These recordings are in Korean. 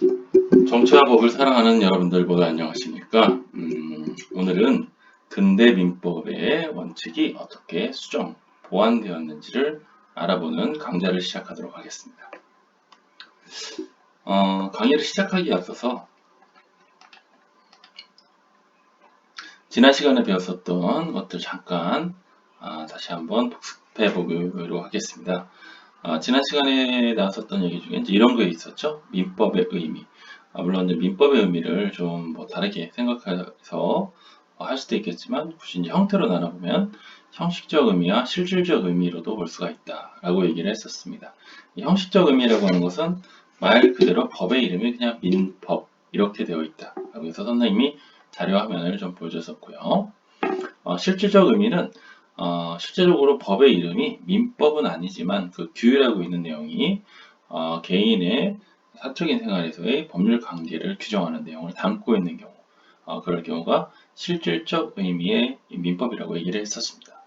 정치와 법을 사랑하는 여러분들 모두 안녕하십니까? 오늘은 근대 민법의 원칙이 어떻게 수정, 보완되었는지를 알아보는 강좌를 시작하도록 하겠습니다. 강의를 시작하기에 앞서서 지난 시간에 배웠었던 것들 잠깐 다시 한번 복습해 보기로 하겠습니다. 지난 시간에 나왔었던 얘기 중에 이제 이런 게 있었죠. 민법의 의미. 물론 이제 민법의 의미를 좀 다르게 생각해서 할 수도 있겠지만 굳이 이제 형태로 나눠보면 형식적 의미와 실질적 의미로도 볼 수가 있다라고 얘기를 했었습니다. 이 형식적 의미라고 하는 것은 말 그대로 법의 이름이 그냥 민법 이렇게 되어 있다라고 해서 선생님이 자료 화면을 좀 보여줬었고요. 실질적 의미는 실제적으로 법의 이름이 민법은 아니지만 그 규율하고 있는 내용이 개인의 사적인 생활에서의 법률 관계를 규정하는 내용을 담고 있는 경우, 그럴 경우가 실질적 의미의 민법이라고 얘기를 했었습니다.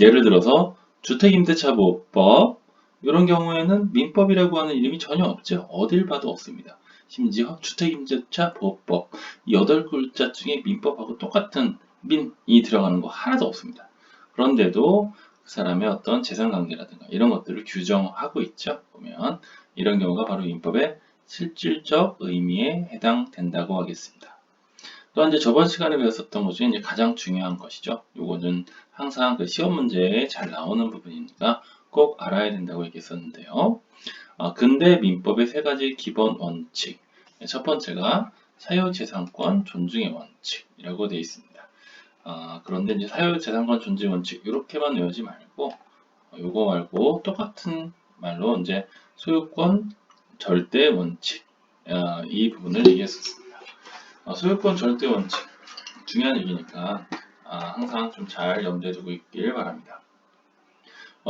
예를 들어서 주택임대차보호법 이런 경우에는 민법이라고 하는 이름이 전혀 없죠. 어딜 봐도 없습니다. 심지어 주택임대차보호법 8글자 중에 민법하고 똑같은 민이 들어가는 거 하나도 없습니다. 그런데도 그 사람의 어떤 재산관계라든가 이런 것들을 규정하고 있죠. 보면 이런 경우가 바로 민법의 실질적 의미에 해당된다고 하겠습니다. 또한 이제 저번 시간에 배웠었던 것 중에 이제 가장 중요한 것이죠. 요거는 항상 그 시험 문제에 잘 나오는 부분이니까 꼭 알아야 된다고 얘기했었는데요. 근대 민법의 세 가지 기본 원칙. 첫 번째가 사유재산권 존중의 원칙이라고 되어 있습니다. 그런데 이제 사유재산권 존중 원칙 이렇게만 외우지 말고 요거 말고 똑같은 말로 이제 소유권 절대 원칙 이 부분을 얘기했었습니다. 소유권 절대 원칙 중요한 얘기니까 항상 좀 잘 염두에 두고 있길 바랍니다.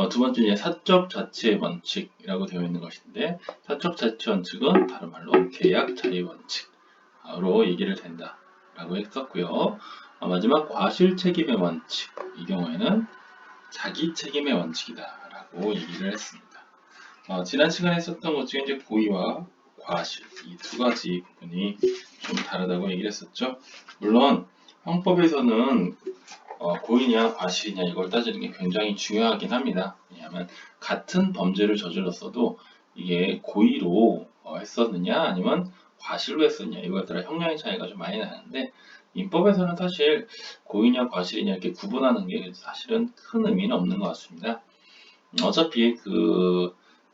두 번째 이제 사적 자치의 원칙이라고 되어 있는 것인데 사적 자치 원칙은 다른 말로 계약 자의 원칙으로 얘기를 된다라고 했었고요. 마지막 과실 책임의 원칙 이 경우에는 자기 책임의 원칙이다라고 얘기를 했습니다. 지난 시간에 했었던 것 중에 이제 고의와 과실 이 두 가지 부분이 좀 다르다고 얘기를 했었죠. 물론 형법에서는 고의냐 과실이냐 이걸 따지는 게 굉장히 중요하긴 합니다. 왜냐하면 같은 범죄를 저질렀어도 이게 고의로 했었느냐 아니면 과실로 했었느냐 이거에 따라 형량의 차이가 좀 많이 나는데 민법에서는 사실 고의냐 과실이냐 이렇게 구분하는 게 사실은 큰 의미는 없는 것 같습니다. 어차피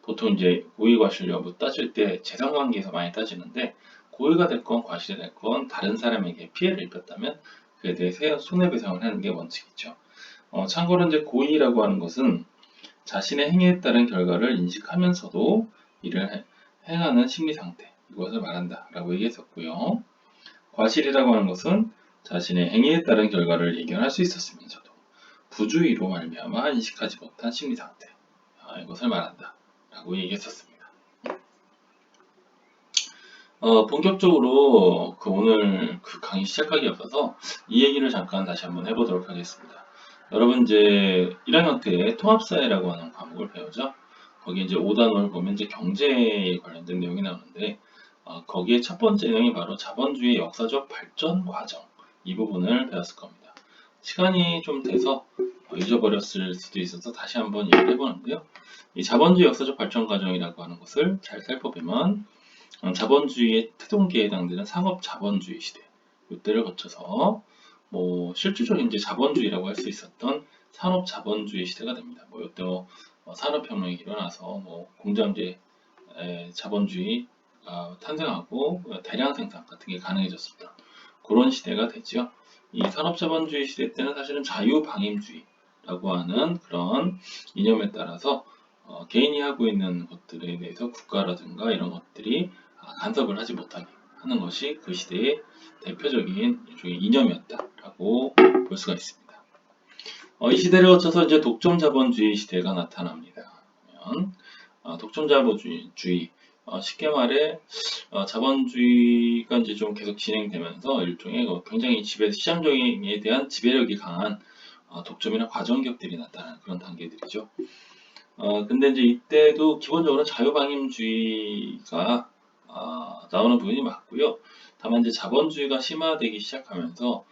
보통 이제 고의 과실 여부 따질 때 재산관계에서 많이 따지는데 고의가 됐건 과실이 됐건 다른 사람에게 피해를 입혔다면 그에 대해 손해배상을 하는 게 원칙이죠. 참고로 이제 고의라고 하는 것은 자신의 행위에 따른 결과를 인식하면서도 이를 행하는 심리 상태 이것을 말한다라고 얘기했었고요. 과실이라고 하는 것은 자신의 행위에 따른 결과를 예견할 수 있었으면서도 부주의로 말미암아 인식하지 못한 심리 상태 이것을 말한다라고 얘기했었습니다. 본격적으로 오늘 강의 시작하기 앞서서 이 얘기를 잠깐 다시 한번 해보도록 하겠습니다. 여러분 이제 1학년 때 통합사회라고 하는 과목을 배우죠. 거기 이제 5단원을 보면 이제 경제에 관련된 내용이 나오는데 거기에 첫 번째 내용이 바로 자본주의 역사적 발전 과정 이 부분을 배웠을 겁니다. 시간이 좀 돼서 잊어버렸을 수도 있어서 다시 한번 얘기를 해보는데요. 이 자본주의 역사적 발전 과정이라고 하는 것을 잘 살펴보면 자본주의의 태동기에 해당되는 상업 자본주의 시대 이때를 거쳐서 실질적인 이제 자본주의라고 할 수 있었던 산업 자본주의 시대가 됩니다. 이때 산업혁명이 일어나서 공장제 자본주의가 탄생하고 대량 생산 같은 게 가능해졌었던 그런 시대가 됐죠. 이 산업 자본주의 시대 때는 사실은 자유방임주의라고 하는 그런 이념에 따라서 개인이 하고 있는 것들에 대해서 국가라든가 이런 것들이 간섭을 하지 못하게 하는 것이 그 시대의 대표적인 일종의 이념이었다라고 볼 수가 있습니다. 이 시대를 거쳐서 이제 독점 자본주의 시대가 나타납니다. 독점 자본주의 쉽게 말해 자본주의가 이제 좀 계속 진행되면서 일종의 굉장히 시장적에 대한 지배력이 강한 독점이나 과정기업들이 나타나는 그런 단계들이죠. 근데 이제 이때도 기본적으로 자유방임주의가 나오는 부분이 맞고요. 다만 이제 자본주의가 심화되기 시작하면서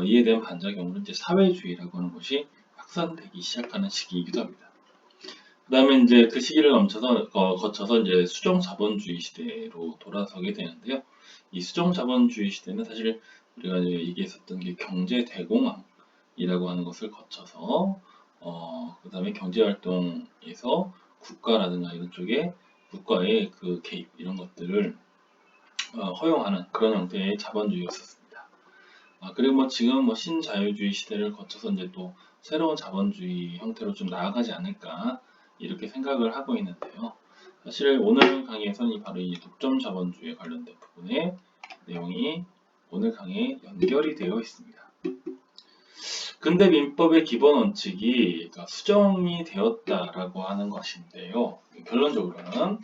이에 대한 반작용으로 이제 사회주의라고 하는 것이 확산되기 시작하는 시기이기도 합니다. 그 다음에 이제 그 시기를 거쳐서 이제 수정 자본주의 시대로 돌아서게 되는데요. 이 수정 자본주의 시대는 사실 우리가 이제 얘기했었던 게 경제 대공황이라고 하는 것을 거쳐서 그 다음에 경제 활동에서 국가라든가 이런 쪽에 국가의 그 개입 이런 것들을 허용하는 그런 형태의 자본주의였었습니다. 그리고 뭐 지금 뭐 신자유주의 시대를 거쳐서 이제 또 새로운 자본주의 형태로 좀 나아가지 않을까 이렇게 생각을 하고 있는데요. 사실 오늘 강의에서는 바로 이 독점 자본주의에 관련된 부분의 내용이 오늘 강의에 연결이 되어 있습니다. 근대 민법의 기본 원칙이 수정이 되었다라고 하는 것인데요. 결론적으로는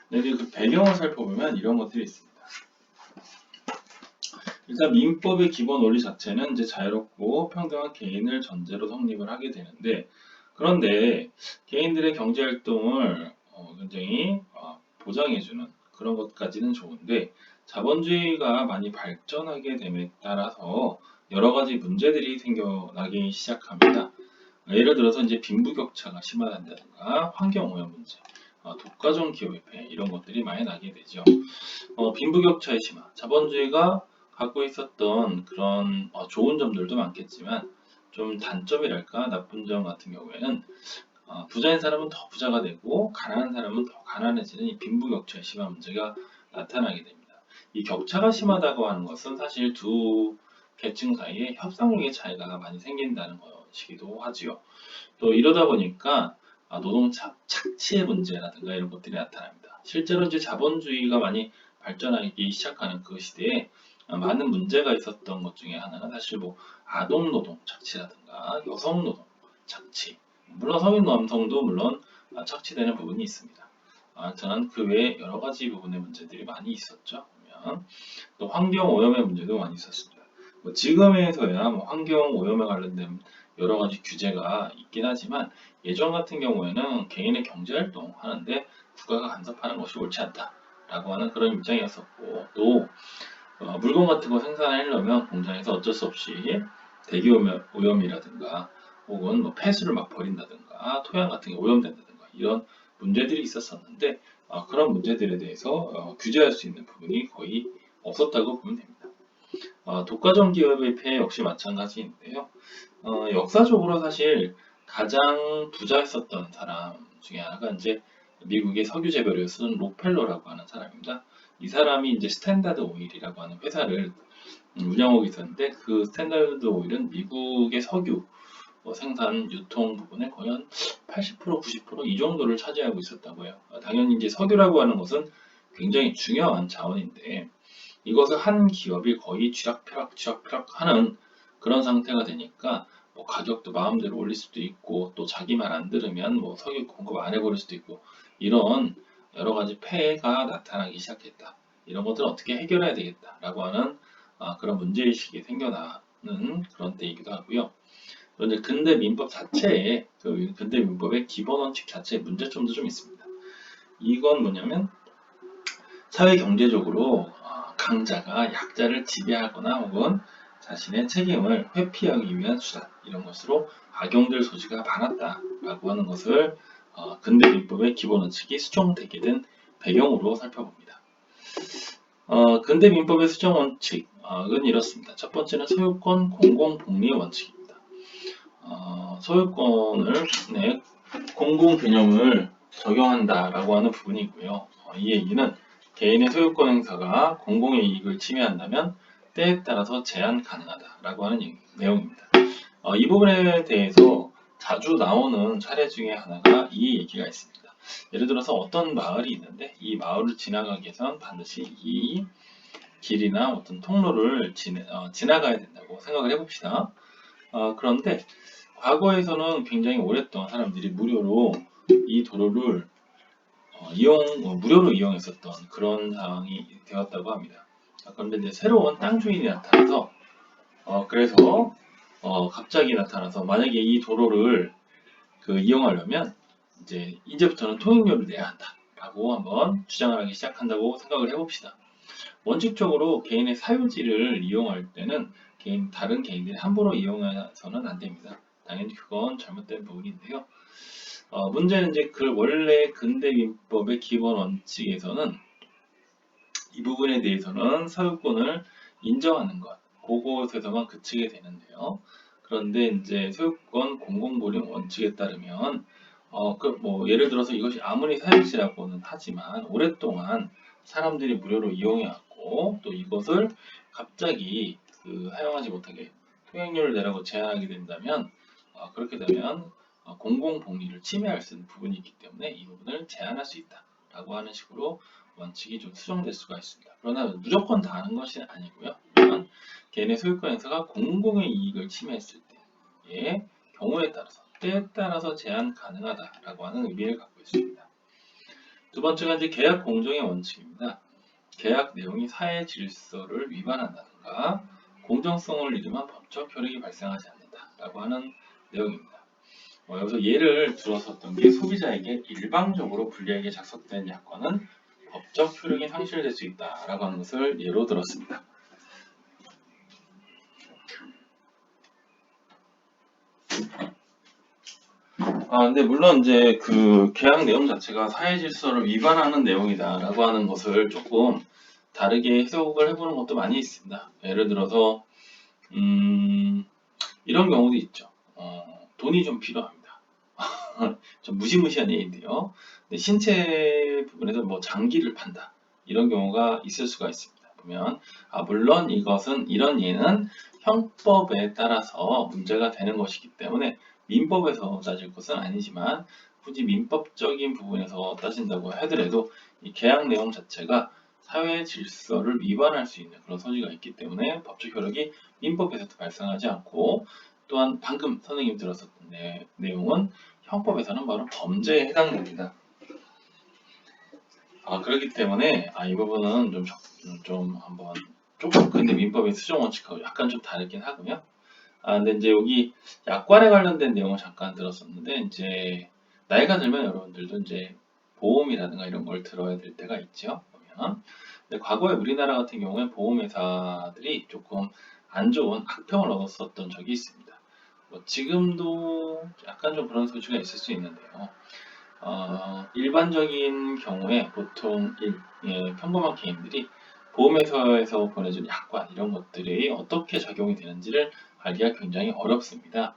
그 배경을 살펴보면 이런 것들이 있습니다. 일단 민법의 기본 원리 자체는 이제 자유롭고 평등한 개인을 전제로 성립을 하게 되는데, 그런데 개인들의 경제 활동을 굉장히 보장해주는 그런 것까지는 좋은데, 자본주의가 많이 발전하게 됨에 따라서 여러 가지 문제들이 생겨나기 시작합니다. 예를 들어서 이제 빈부격차가 심화된다든가 환경오염 문제, 독과점 기업의 폐해 이런 것들이 많이 나게 되죠. 빈부격차의 심화, 자본주의가 갖고 있었던 그런 좋은 점들도 많겠지만 좀 단점이랄까 나쁜 점 같은 경우에는 부자인 사람은 더 부자가 되고 가난한 사람은 더 가난해지는 이 빈부격차의 심한 문제가 나타나게 됩니다. 이 격차가 심하다고 하는 것은 사실 두 계층 사이에 협상력의 차이가 많이 생긴다는 것이기도 하지요. 또 이러다 보니까 노동 착취의 문제라든가 이런 것들이 나타납니다. 실제로 이제 자본주의가 많이 발전하기 시작하는 그 시대에 많은 문제가 있었던 것 중에 하나는 사실 뭐 아동 노동 착취라든가 여성 노동 착취, 물론 성인 남성도 물론 착취되는 부분이 있습니다. 저는 그 외에 여러 가지 부분의 문제들이 많이 있었죠. 그러면 또 환경 오염의 문제도 많이 있었습니다. 뭐 지금에서야 뭐 환경 오염에 관련된 여러 가지 규제가 있긴 하지만 예전 같은 경우에는 개인의 경제 활동 하는데 국가가 간섭하는 것이 옳지 않다라고 하는 그런 입장이었었고, 또 물건 같은 거 생산하려면 공장에서 어쩔 수 없이 대기 오염이라든가 혹은 뭐 폐수를 막 버린다든가 토양 같은 게 오염된다든가 이런 문제들이 있었었는데 그런 문제들에 대해서 규제할 수 있는 부분이 거의 없었다고 보면 됩니다. 독과점 기업의 폐해 역시 마찬가지인데요. 역사적으로 사실 가장 부자였었던 사람 중에 하나가 이제 미국의 석유 재벌을 쓰는 록펠러라고 하는 사람입니다. 이 사람이 이제 스탠다드 오일이라고 하는 회사를 운영하고 있었는데, 그 스탠다드 오일은 미국의 석유 생산 유통 부분의 거의 한 80%, 90%이 정도를 차지하고 있었다고 해요. 당연히 이제 석유라고 하는 것은 굉장히 중요한 자원인데 이것을 한 기업이 거의 쥐락펴락 하는 그런 상태가 되니까 뭐 가격도 마음대로 올릴 수도 있고, 또 자기 말 안 들으면 뭐 석유 공급 안 해버릴 수도 있고, 이런 여러 가지 폐해가 나타나기 시작했다. 이런 것들을 어떻게 해결해야 되겠다라고 하는 그런 문제의식이 생겨나는 그런 때이기도 하고요. 그런데 근대 민법 자체에, 그 근대 민법의 기본 원칙 자체에 문제점도 좀 있습니다. 이건 뭐냐면 사회 경제적으로 강자가 약자를 지배하거나 혹은 자신의 책임을 회피하기 위한 수단, 이런 것으로 악용될 소지가 많았다라고 하는 것을 근대 민법의 기본 원칙이 수정되게 된 배경으로 살펴봅니다. 근대 민법의 수정 원칙은 이렇습니다. 첫 번째는 소유권 공공복리 원칙입니다. 소유권을 공공 개념을 적용한다라고 하는 부분이 있고요. 이 얘기는 개인의 소유권 행사가 공공의 이익을 침해한다면 때에 따라서 제한 가능하다라고 하는 내용입니다. 이 부분에 대해서 자주 나오는 사례 중에 하나가 이 얘기가 있습니다. 예를 들어서 어떤 마을이 있는데 이 마을을 지나가기 위해서는 반드시 이 길이나 어떤 통로를 지나가야 된다고 생각을 해봅시다. 그런데 과거에서는 굉장히 오랫동안 사람들이 무료로 이 도로를 무료로 이용했었던 그런 상황이 되었다고 합니다. 그런데 이제 새로운 땅 주인이 나타나서 그래서 갑자기 나타나서 만약에 이 도로를 이용하려면 이제부터는 통행료를 내야 한다라고 한번 주장을 하기 시작한다고 생각을 해봅시다. 원칙적으로 개인의 사유지를 이용할 때는 다른 개인들이 함부로 이용해서는 안 됩니다. 당연히 그건 잘못된 부분인데요. 문제는 이제 그 원래 근대 민법의 기본 원칙에서는 이 부분에 대해서는 소유권을 인정하는 것, 그것에서만 그치게 되는데요. 그런데 이제 소유권 공공보림 원칙에 따르면 예를 들어서 이것이 아무리 사유지라고는 하지만 오랫동안 사람들이 무료로 이용해왔고 또 이것을 갑자기 사용하지 못하게 통행료를 내라고 제한하게 된다면 그렇게 되면 공공복리를 침해할 수 있는 부분이 있기 때문에 이 부분을 제한할 수 있다라고 하는 식으로 원칙이 좀 수정될 수가 있습니다. 그러나 무조건 다 하는 것이 아니고요. 이런 개인의 소유권 행사가 공공의 이익을 침해했을 때의 경우에 따라서 때에 따라서 제한 가능하다라고 하는 의미를 갖고 있습니다. 두 번째가 이제 계약 공정의 원칙입니다. 계약 내용이 사회 질서를 위반한다든가 공정성을 잃으면 법적 효력이 발생하지 않는다라고 하는 내용입니다. 여기서 예를 들었었던 게 소비자에게 일방적으로 불리하게 작성된 약관은 법적 효력이 상실될 수 있다라고 하는 것을 예로 들었습니다. 근데 물론 이제 그 계약 내용 자체가 사회 질서를 위반하는 내용이다라고 하는 것을 조금 다르게 해석을 해보는 것도 많이 있습니다. 예를 들어서 이런 경우도 있죠. 돈이 좀 필요합니다. 좀 무시무시한 예인데요. 신체 부분에서 뭐 장기를 판다. 이런 경우가 있을 수가 있습니다. 보면 물론 이런 예는 형법에 따라서 문제가 되는 것이기 때문에 민법에서 따질 것은 아니지만 굳이 민법적인 부분에서 따진다고 하더라도 이 계약 내용 자체가 사회 질서를 위반할 수 있는 그런 소지가 있기 때문에 법적 효력이 민법에서도 발생하지 않고 또한 방금 선생님이 들었었던 내용은 형법에서는 바로 범죄에 해당됩니다. 그렇기 때문에 이 부분은 좀 한번 조금 근데 민법의 수정 원칙하고 약간 좀 다르긴 하고요. 근데 이제 여기 약관에 관련된 내용을 잠깐 들었었는데 이제 나이가 들면 여러분들도 이제 보험이라든가 이런 걸 들어야 될 때가 있죠. 보면 근데 과거에 우리나라 같은 경우에 보험회사들이 조금 안 좋은 악평을 얻었었던 적이 있습니다. 지금도 약간 좀 그런 소지가 있을 수 있는데요. 일반적인 경우에 보통 평범한 개인들이 보험회사에서 보내준 약관 이런 것들이 어떻게 적용이 되는지를 알기가 굉장히 어렵습니다.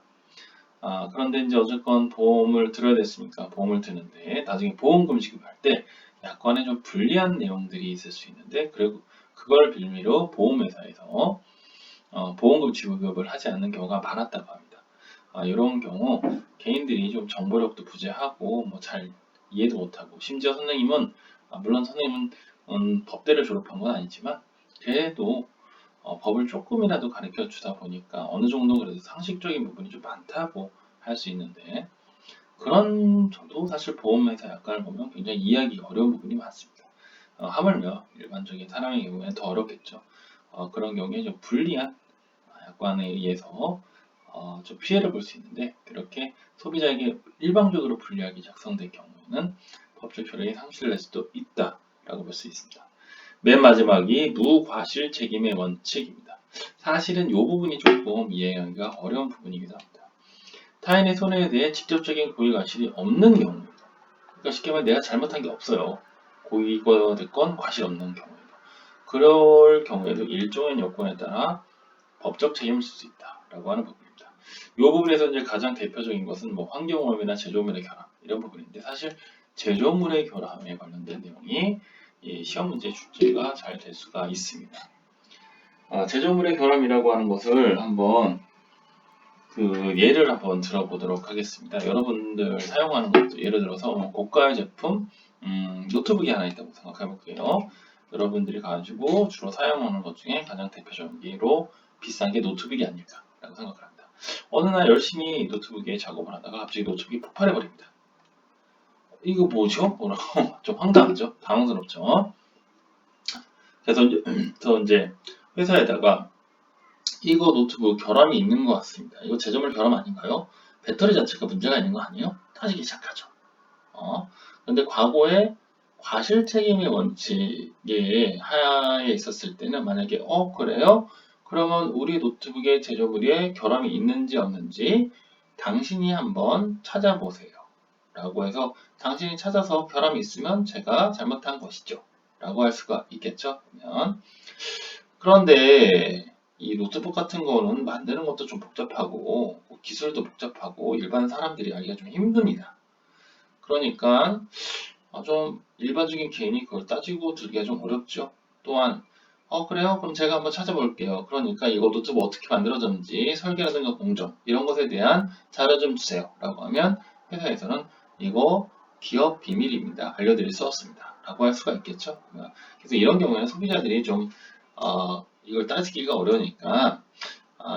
그런데 이제 어쨌건 보험을 들어야 됐으니까 보험을 드는데 나중에 보험금 지급할 때 약관에 좀 불리한 내용들이 있을 수 있는데 그리고 그걸 빌미로 보험회사에서 보험금 지급을 하지 않는 경우가 많았다고 합니다. 이런 경우 개인들이 좀 정보력도 부재하고 잘 이해도 못하고 심지어 선생님은 물론 선생님은 법대를 졸업한 건 아니지만 그래도 법을 조금이라도 가르쳐 주다 보니까 어느 정도 그래도 상식적인 부분이 좀 많다고 할 수 있는데 그런 저도 사실 보험회사 약관을 보면 굉장히 이해하기 어려운 부분이 많습니다. 하물며 일반적인 사람의 경우에는 더 어렵겠죠. 그런 경우에 좀 불리한 약관에 의해서 좀 피해를 볼 수 있는데 그렇게 소비자에게 일방적으로 불리하게 작성된 경우에는 법적 효력이 상실될 수도 있다라고 볼 수 있습니다. 맨 마지막이 무과실 책임의 원칙입니다. 사실은 이 부분이 조금 이해하기가 어려운 부분이기도 합니다. 타인의 손해에 대해 직접적인 고의 과실이 없는 경우입니다. 그러니까 쉽게 말해 내가 잘못한 게 없어요. 고의가 됐건 과실 없는 경우에도. 그럴 경우에도 일종의 요건에 따라 법적 책임을 질 수 있다라고 하는 부분입니다. 이 부분에서 이제 가장 대표적인 것은 환경오염이나 제조물의 결함 이런 부분인데 사실 제조물의 결함에 관련된 내용이 시험 문제 출제가 잘 될 수가 있습니다. 제조물의 결함이라고 하는 것을 한번 예를 한번 들어보도록 하겠습니다. 여러분들 사용하는 것도 예를 들어서 고가의 제품 노트북이 하나 있다고 생각해 볼게요. 여러분들이 가지고 주로 사용하는 것 중에 가장 대표적인 예로 비싼 게 노트북이 아닐까라고 생각을 합니다. 어느 날 열심히 노트북에 작업을 하다가 갑자기 노트북이 폭발해 버립니다. 이거 뭐죠? 뭐라고 좀 황당하죠? 당황스럽죠? 그래서 이제 회사에다가 이거 노트북 결함이 있는 것 같습니다. 이거 제조물 결함 아닌가요? 배터리 자체가 문제가 있는 거 아니에요? 따지기 시작하죠. 근데 과거에 과실 책임의 원칙에 하에 있었을 때는 만약에 그래요? 그러면 우리 노트북의 제조물에 결함이 있는지 없는지 당신이 한번 찾아보세요. 라고 해서 당신이 찾아서 결함이 있으면 제가 잘못한 것이죠. 라고 할 수가 있겠죠. 그런데 이 노트북 같은 거는 만드는 것도 좀 복잡하고 기술도 복잡하고 일반 사람들이 알기가 좀 힘듭니다. 그러니까 좀 일반적인 개인이 그걸 따지고 들기가 좀 어렵죠. 또한 그래요? 그럼 제가 한번 찾아볼게요. 그러니까 이거 노트북 어떻게 만들어졌는지 설계라든가 공정 이런 것에 대한 자료 좀 주세요. 라고 하면 회사에서는 이거 기업 비밀입니다. 알려드릴 수 없습니다. 라고 할 수가 있겠죠. 그래서 이런 경우에는 소비자들이 좀 이걸 따지기가 어려우니까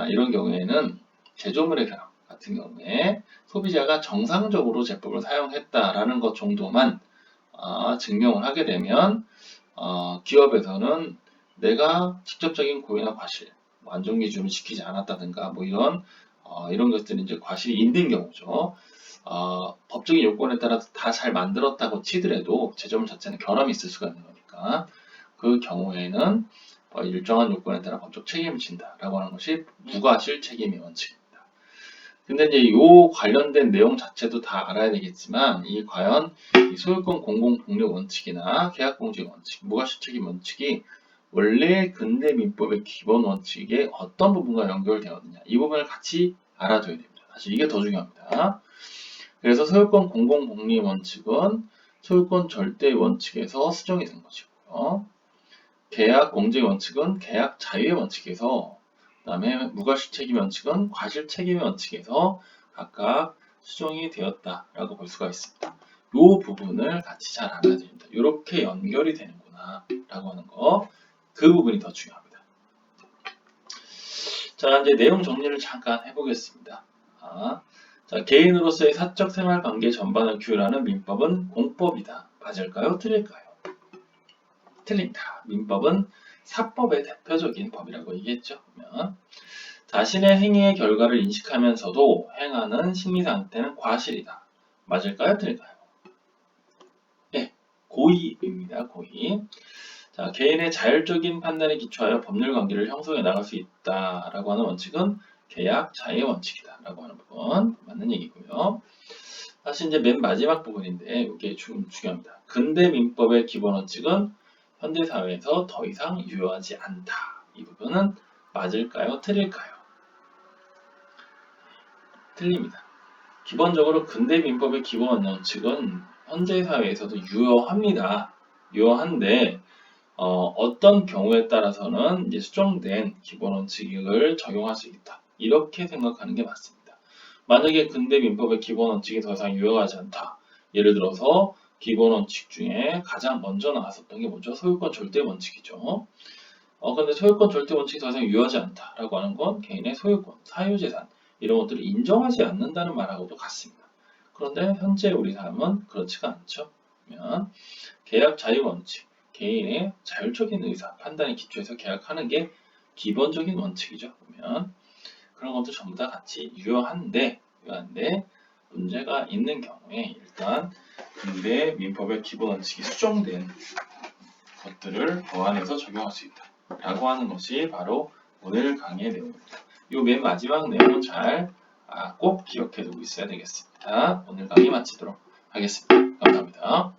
이런 경우에는 제조물의 결함 같은 경우에 소비자가 정상적으로 제품을 사용했다라는 것 정도만 증명을 하게 되면 기업에서는 내가 직접적인 고의나 과실, 안전 기준을 지키지 않았다든가 이런 것들이 이제 과실이 있는 경우죠. 법적인 요건에 따라서 다 잘 만들었다고 치더라도 제조물 자체는 결함이 있을 수가 있는 거니까 그 경우에는 일정한 요건에 따라 법적 책임을 진다라고 하는 것이 무과실 책임의 원칙입니다. 근데 이제 요 관련된 내용 자체도 다 알아야 되겠지만 과연 이 소유권 공공 복리 원칙이나 계약 공제 원칙, 무과실 책임 원칙이 원래 근대 민법의 기본 원칙에 어떤 부분과 연결되었느냐 이 부분을 같이 알아둬야 됩니다. 사실 이게 더 중요합니다. 그래서 소유권 공공 복리 원칙은 소유권 절대 원칙에서 수정이 된 것이고요. 계약 공제 원칙은 계약 자유의 원칙에서 그 다음에 무과실 책임 원칙은 과실 책임의 원칙에서 각각 수정이 되었다라고 볼 수가 있습니다. 이 부분을 같이 잘 알아야 됩니다. 이렇게 연결이 되는구나 라고 하는 거, 그 부분이 더 중요합니다. 자, 이제 내용 정리를 잠깐 해보겠습니다. 자, 개인으로서의 사적 생활 관계 전반을 규율하는 민법은 공법이다. 맞을까요? 틀릴까요? 틀린다. 민법은 사법의 대표적인 법이라고 얘기했죠. 그러면 자신의 행위의 결과를 인식하면서도 행하는 심리 상태는 과실이다. 맞을까요? 틀릴까요? 네, 고의입니다. 고의. 자, 개인의 자율적인 판단에 기초하여 법률 관계를 형성해 나갈 수 있다라고 하는 원칙은 계약 자의 원칙이다라고 하는 부분 맞는 얘기고요. 사실 이제 맨 마지막 부분인데 이게 좀 중요합니다. 근대 민법의 기본 원칙은 현대 사회에서 더 이상 유효하지 않다. 이 부분은 맞을까요? 틀릴까요? 틀립니다. 기본적으로 근대 민법의 기본 원칙은 현재 사회에서도 유효합니다. 유효한데 어떤 경우에 따라서는 이제 수정된 기본 원칙을 적용할 수 있다. 이렇게 생각하는 게 맞습니다. 만약에 근대 민법의 기본 원칙이 더 이상 유효하지 않다. 예를 들어서 기본 원칙 중에 가장 먼저 나왔었던 게 뭐죠? 소유권 절대 원칙이죠. 근데 소유권 절대 원칙이 더 이상 유효하지 않다라고 하는 건 개인의 소유권, 사유재산 이런 것들을 인정하지 않는다는 말하고도 같습니다. 그런데 현재 우리 삶은 그렇지가 않죠. 그러면 계약 자유 원칙, 개인의 자율적인 의사, 판단에 기초해서 계약하는 게 기본적인 원칙이죠. 그러면 그런 것도 전부 다 같이 유효한데 문제가 있는 경우에 일단 근대 민법의 기본 원칙이 수정된 것들을 보완해서 적용할 수 있다. 라고 하는 것이 바로 오늘 강의의 내용입니다. 이 맨 마지막 내용은 잘 꼭 기억해 두고 있어야 되겠습니다. 오늘 강의 마치도록 하겠습니다. 감사합니다.